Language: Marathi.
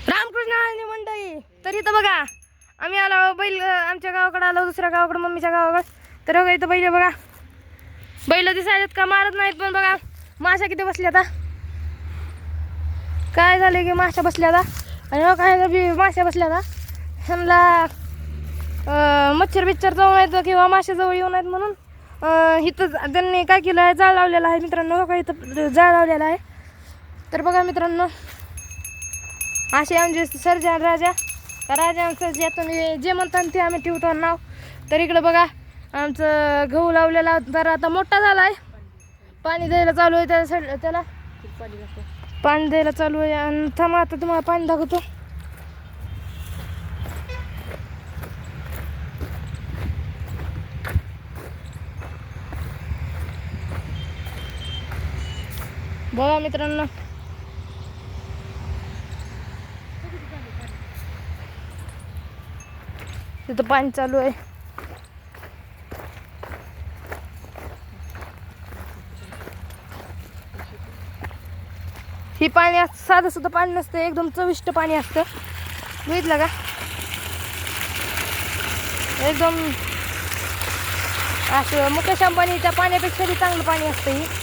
रामकृष्ण हरी मंडळी. तर इथं बघा आम्ही आलो बैल आमच्या गावाकडे आलो दुसऱ्या गावाकडे मम्मीच्या गावाकडे. तर बघा इथं बैल बघा बैल दिसायला का मारत नाहीत पण बघा माशा किती बसल्या आता. काय झाले की माशा बसल्या आता आणि काय माशा बसल्या आता ह्यांना मच्छर बिच्छर जाऊ नयेत किंवा माशा जवळ येऊ नयेत म्हणून इथं त्यांनी काय केलं आहे जाळ लावलेला आहे मित्रांनो. का इथं जाळ लावलेला आहे. तर बघा मित्रांनो असे आमचे सर्जा राजा सर्जातून जे म्हणतात ते आम्ही ठेवतो नाव. तर इकडं बघा आमचं गहू लावलेला तर आता मोठा झाला आहे. पाणी द्यायला चालू आहे त्याला पाणी द्यायला चालू आहे. आणि थांबा आता तुम्हाला पाणी दाखवतो. बघा मित्रांनो तिथं पाणी चालू आहे. ही पाणी साधं सुद्धा पाणी नसतं एकदम चविष्ट पाणी असतं. बघितलं का एकदम असं मुकेश अंबानीच्या पाण्यापेक्षा चांगलं पाणी असतं ही.